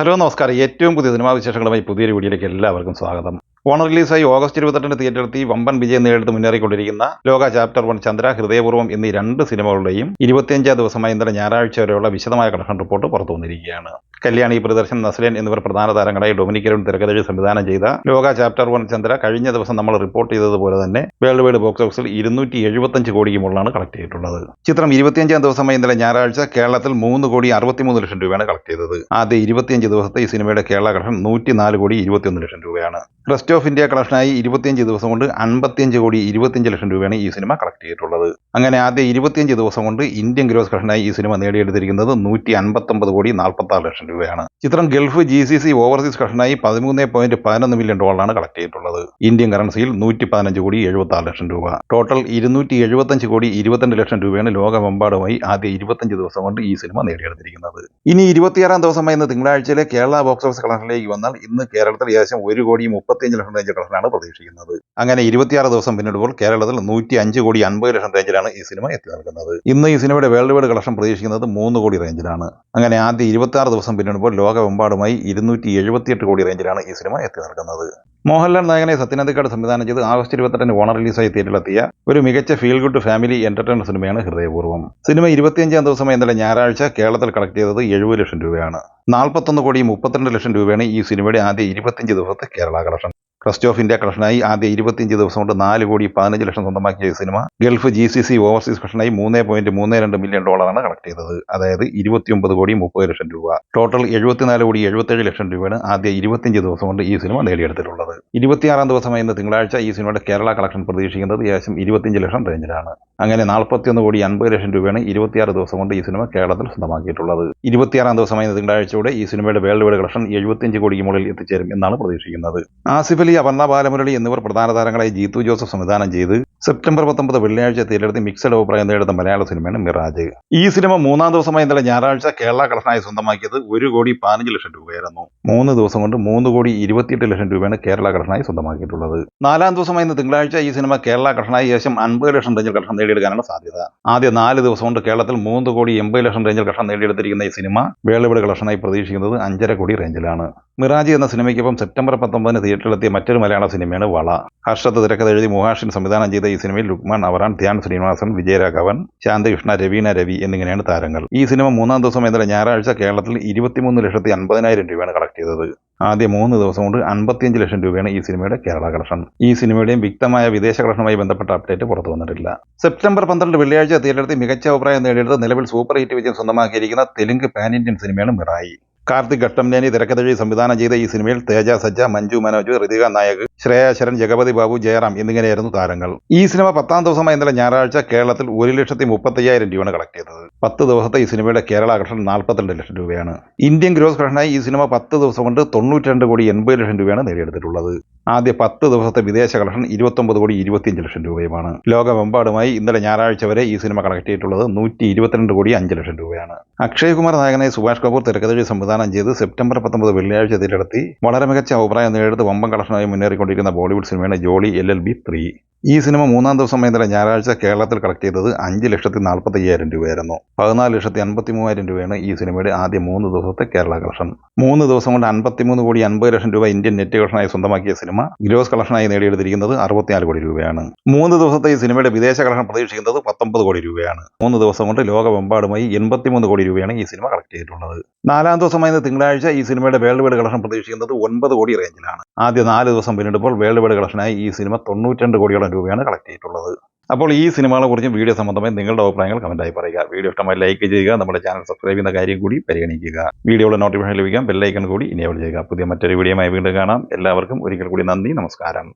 Hello നമസ്കാരം. ഏറ്റവും പുതിയ സിനിമാ വിശേഷങ്ങളുമായി പുതിയൊരു വീഡിയോയിലേക്ക് എല്ലാവർക്കും സ്വാഗതം. ഓണർ റിലീസായി ഓഗസ്റ്റ് 28 തിയേറ്ററിലെത്തി വമ്പൻ വിജയം നേരിട്ട് മുന്നേറിക്കൊണ്ടിരിക്കുന്ന ലോക ചാപ്റ്റർ 1 ചന്ദ്ര, ഹൃദയപൂർവ്വം എന്നീ രണ്ട് സിനിമകളുടെയും 25ാം ദിവസമായി ഇന്നലെ ഞായറാഴ്ച വരെയുള്ള വിശദമായ കളക്ഷൻ റിപ്പോർട്ട് പുറത്തു വന്നിരിക്കുകയാണ്. കല്യാണി പ്രിയദർശൻ, നസ്ലിൻ എന്നിവർ പ്രധാന താരങ്ങളായി ഡൊമിനിക് അരുൺ തിരക്കഥയിൽ സംവിധാനം ചെയ്ത ലോക ചാപ്റ്റർ 1 ചന്ദ്ര കഴിഞ്ഞ ദിവസം നമ്മൾ റിപ്പോർട്ട് ചെയ്തതുപോലെ തന്നെ വേൾഡ് വൈഡ് ബോക്സ് ഓഫീസിൽ 275 കോടിക്ക് മുകളിലാണ് കളക്ട് ചെയ്തിട്ടുള്ളത്. ചിത്രം 25ാം ദിവസമായി ഇന്നലെ ഞായറാഴ്ച കേരളത്തിൽ 3,63 ലക്ഷം രൂപയാണ് കളക്ട് ചെയ്തത്. ആദ്യ 25 ദിവസത്തെ ഈ സിനിമയുടെ കേരള കളക്ഷൻ 104,21 ലക്ഷം രൂപയാണ്. റെസ്റ്റ് ഓഫ് ഇന്ത്യ കളക്ഷനായി 25 ദിവസം കൊണ്ട് 55,25 ലക്ഷം രൂപയാണ് ഈ സിനിമ കളക്ട് ചെയ്തിട്ടുള്ളത്. അങ്ങനെ ആദ്യ 25 ദിവസം കൊണ്ട് ഇന്ത്യൻ ഗ്രോസ് കളക്ഷനായി ഈ സിനിമ നേടിയെടുത്തിരിക്കുന്നത് 159,46 ലക്ഷം രൂപയാണ്. ചിത്രം ഗൾഫ്, GCC, ഓവർസീസ് കളക്ഷനായി 13.11 മില്യൺ ഡോളറാണ് കളക്ട് ചെയ്തിട്ടുള്ളത്. ഇന്ത്യൻ കറൻസിയിൽ 115,76 ലക്ഷം രൂപ. ടോട്ടൽ 275,22 ലക്ഷം രൂപയാണ് ലോകമെമ്പാടുമായി ആദ്യ 25 ദിവസം കൊണ്ട് ഈ സിനിമ നേടിയെടുത്തിരിക്കുന്നത്. ഇനി 26ാം ദിവസമായി ഇന്ന് തിങ്കളാഴ്ചയിലെ കേരള ബോക്സ് ഓഫീസ് കളക്ഷനിലേക്ക് വന്നാൽ ഇന്ന് കേരളത്തിൽ ഏകദേശം 1,35 ലക്ഷം റേഞ്ച് കളക്ഷനാണ് പ്രതീക്ഷിക്കുന്നത്. അങ്ങനെ 26 ദിവസം പിന്നിടുമ്പോൾ കേരളത്തിൽ 105,50 ലക്ഷം റേഞ്ചിലാണ് ഈ സിനിമ എത്തി നിൽക്കുന്നത്. ഇന്ന് ഈ സിനിമയുടെ വേൾഡ് വൈഡ് കളക്ഷൻ പ്രതീക്ഷിക്കുന്നത് 3 കോടി റേഞ്ചിലാണ്. അങ്ങനെ ആദ്യ 26 ദിവസം പിന്നിടുമ്പോൾ ലോകമെമ്പാടുമായി 278 കോടി റേഞ്ചിലാണ് ഈ സിനിമ എത്തി നിൽക്കുന്നത്. മോഹൻലാൽ നായകനെ സത്യനന്ദിക്കാട് സംവിധാനം ചെയ്ത് ആഗസ്റ്റ് 28 ഓണർ റിലീസായി തിയേറ്ററിലെത്തിയ ഒരു മികച്ച ഫീൽ ഗുഡ് ഫാമിലി എന്റർടൈനർ സിനിമയാണ് ഹൃദയപൂർവ്വം. സിനിമ 25ാം ദിവസമായി ഇന്നലെ ഞായറാഴ്ച കേരളത്തിൽ കളക്ട് ചെയ്തത് 70 ലക്ഷം രൂപയാണ്. 41,32 ലക്ഷം രൂപയാണ് ഈ സിനിമയുടെ ആദ്യ 25 ദിവസത്തെ Kerala collection. Rest of India കളക്ഷനായി ആദ്യ 25 ദിവസം കൊണ്ട് 4,15 ലക്ഷം സ്വന്തമാക്കിയ സിനിമ ഗൾഫ്, GCC, ഓവർസീസ് കളക്ഷനായി 3.32 മില്യൺ ഡോളറാണ് കളക്ട് ചെയ്തത്. അതായത് 29,30 ലക്ഷം രൂപ. ടോട്ടൽ 74,77 ലക്ഷം രൂപയാണ് ആദ്യ 25 ദിവസം കൊണ്ട് ഈ സിനിമ നേടിയെടുത്തിട്ടുള്ളത്. 26ാം ദിവസമായി ഇന്ന് തിങ്കളാഴ്ച ഈ സിനിമയുടെ കേരള കളക്ഷൻ പ്രതീക്ഷിക്കുന്നത് ഏകദേശം 25 ലക്ഷം റേഞ്ചിലാണ്. അങ്ങനെ 41,50 ലക്ഷം രൂപയാണ് 26 ദിവസം കൊണ്ട് ഈ സിനിമ കേരളത്തിൽ സ്വന്തമാക്കിയിട്ടുള്ളത്. 26ാം ദിവസമായി ഇന്ന് തിങ്കളാഴ്ചയോടെ ഈ സിനിമയുടെ വേൾഡ് വൈഡ് കളക്ഷൻ 75 കോടിക്ക് മുകളിൽ എത്തിച്ചേരും എന്നാണ് പ്രതീക്ഷിക്കുന്നത്. ആസിഫ് അലി, അപർണ ബാലമുരളി എന്നിവർ പ്രധാന താരങ്ങളായി ജീത്തു ജോസഫ് സംവിധാനം ചെയ്ത് സെപ്റ്റംബർ 19 വെള്ളിയാഴ്ച തിയേറ്ററിൽ മിക്സഡ് അഭിപ്രായം നേടുന്ന മലയാള സിനിമയാണ് മിറാജ്. ഈ സിനിമ 3ാം ദിവസമായി ഇന്നലെ ഞായറാഴ്ച കേരള കളക്ഷനായി സ്വന്തമാക്കിയത് 1,15 ലക്ഷം രൂപയായിരുന്നു. 3 ദിവസം കൊണ്ട് 3,28 ലക്ഷം രൂപയാണ് കേരള കളക്ഷനായി സ്വന്തമാക്കിയിട്ടുള്ളത്. 4ാം ദിവസമായി ഇന്ന് തിങ്കളാഴ്ച ഈ സിനിമ കേരള കളക്ഷനായി ഏകദേശം 50 ലക്ഷം റേഞ്ചിൽ കളക്ഷൻ നേടിയെടുക്കാനാണ് സാധ്യത. ആദ്യ 4 ദിവസം കൊണ്ട് കേരളത്തിൽ 3,80 ലക്ഷം റേഞ്ചിൽ കളക്ഷൻ നേടിയെടുത്തിരിക്കുന്ന ഈ സിനിമ വേൾഡ് വൈഡ് കളക്ഷനായി പ്രതീക്ഷിക്കുന്നത് 5.5 കോടി റേഞ്ചിലാണ്. മിറാജ് എന്ന സിനിമയ്ക്കൊപ്പം സെപ്റ്റംബർ 19 തിയേറ്ററിലെത്തിയ മറ്റൊരു മലയാള സിനിമയാണ് വള. ഹർഷത്ത് തിരക്കഥ എഴുതി മുഹാഷിൻ സംവിധാനം ചെയ്ത ഈ സിനിമയിൽ ലുക്മാൻ അവറാൻ, ധ്യാൻ ശ്രീനിവാസൻ, വിജയരാഘവൻ, ശാന്തകൃഷ്ണ, രവീണ രവി എന്നിങ്ങനെയാണ് താരങ്ങൾ. ഈ സിനിമ 3ാം ദിവസം ഇന്നലെ ഞായറാഴ്ച കേരളത്തിൽ 23,50,000 രൂപയാണ് കളക്ട് ചെയ്തത്. ആദ്യ 3 ദിവസം കൊണ്ട് 55 ലക്ഷം രൂപയാണ് ഈ സിനിമയുടെ കേരള കളക്ഷൻ. ഈ സിനിമയുടെയും വ്യക്തമായ വിദേശ കളക്ഷനുമായി ബന്ധപ്പെട്ട അപ്ഡേറ്റ് പുറത്തു വന്നിട്ടില്ല. സെപ്റ്റംബർ 12 വെള്ളിയാഴ്ച തിയേറ്ററിൽ മികച്ച അഭിപ്രായം നേടിയെടുത്ത് നിലവിൽ സൂപ്പർ ഹിറ്റ് വിജയം സ്വന്തമാക്കിയിരിക്കുന്ന തെലുങ്ക് പാൻ ഇന്ത്യൻ സിനിമയാണ് മിറായി. കാർത്തിക് ഘട്ടംനേനി തിരക്കഥയിൽ സംവിധാനം ചെയ്ത ഈ സിനിമയിൽ തേജ സജ്ജ, മഞ്ജു മനോജ്, ഋതിക നായക്, ശ്രേയ ശരൺ, ജഗപതി ബാബു, ജയറാം എന്നിങ്ങനെയായിരുന്നു താരങ്ങൾ. ഈ സിനിമ 10ാം ദിവസമായി ഇന്നലെ ഞായറാഴ്ച കേരളത്തിൽ 1,35,000 രൂപയാണ് കളക്ട് ചെയ്തത്. 10 ദിവസത്തെ ഈ സിനിമയുടെ കേരള കളക്ഷൻ 42 ലക്ഷം രൂപയാണ്. ഇന്ത്യൻ ഗ്രോസ് കളക്ഷനായി ഈ സിനിമ 10 ദിവസം കൊണ്ട് 92,80 ലക്ഷം രൂപയാണ് നേടിയെടുത്തിട്ടുള്ളത്. ആദ്യ 10 ദിവസത്തെ വിദേശ കളക്ഷൻ 29,25 ലക്ഷം രൂപയുമാണ്. ലോകമെമ്പാടുമായി ഇന്നലെ ഞായറാഴ്ച വരെ ഈ സിനിമ കളക്ട് ചെയ്തിട്ടുള്ളത് 122,5 ലക്ഷം രൂപയാണ്. അക്ഷയ് കുമാർ നായകനായി സുഭാഷ് കപൂർ തിരക്കഥയിൽ സംവിധാനം ചെയ്ത് സെപ്റ്റംബർ 19 വെള്ളിയാഴ്ച തിയേറ്ററിലെത്തി വളരെ മികച്ച അഭിപ്രായം നേടിയെടുത്ത് വമ്പൻ കളക്ഷനായി മുന്നേറിക്കൊണ്ടിരിക്കുന്ന ബോളിവുഡ് സിനിമയാണ് ജോളി LLB 3. ഈ സിനിമ 3ാം ദിവസം ഇന്നലെ ഞായറാഴ്ച കേരളത്തിൽ കളക്ട് ചെയ്തത് 5,45,000 രൂപയായിരുന്നു. 14,53,000 രൂപയാണ് ഈ സിനിമയുടെ ആദ്യ 3 ദിവസത്തെ കേരള കളക്ഷൻ. 3 ദിവസം കൊണ്ട് 53,50 ലക്ഷം രൂപ ഇന്ത്യൻ നെറ്റ് കളക്ഷനായി സ്വന്തമാക്കിയ സിനിമ ഗ്രോസ് കളക്ഷനായി നേടിയെടുത്തിരിക്കുന്നത് 64 കോടി രൂപയാണ്. 3 ദിവസത്തെ ഈ സിനിമയുടെ വിദേശ കളക്ഷൻ പ്രതീക്ഷിക്കുന്നത് 19 കോടി രൂപയാണ്. 3 ദിവസം കൊണ്ട് ലോകമെമ്പാടുമായി 83 കോടി രൂപയാണ് ഈ സിനിമ കളക്ട് ചെയ്തിട്ടുള്ളത്. 4ാം ദിവസമായ തിങ്കളാഴ്ച ഈ സിനിമയുടെ വേൾഡ് വൈഡ് കളക്ഷൻ പ്രതീക്ഷിക്കുന്നത് 9 കോടി റേഞ്ചിലാണ്. ആദ്യ 4 ദിവസം പിന്നിടുമ്പോൾ വേൾഡ് വൈഡ് കളക്ഷനായി ഈ സിനിമ 92 കോടിയോളം രൂപയാണ് കളക്ട് ചെയ്തിട്ടുള്ളത്. അപ്പോൾ ഈ സിനിമകളെ കുറിച്ചും വീഡിയോ സംബന്ധമായി നിങ്ങളുടെ അഭിപ്രായങ്ങൾ കമന്റായി പറയുക. വീഡിയോ ഇഷ്ടമായി ലൈക്ക് ചെയ്യുക. നമ്മുടെ ചാനൽ സബ്സ്ക്രൈബ് ചെയ്യുന്ന കാര്യം കൂടി പരിഗണിക്കുക. വീഡിയോയുടെ നോട്ടിഫിക്കേഷൻ ലഭിക്കാൻ ബെല്ലൈക്കൺ കൂടി ഇനേബിൾ ചെയ്യുക. പുതിയ മറ്റൊരു വീഡിയോയുമായി വീണ്ടും കാണാം. എല്ലാവർക്കും ഒരിക്കൽ കൂടി നന്ദി, നമസ്കാരം.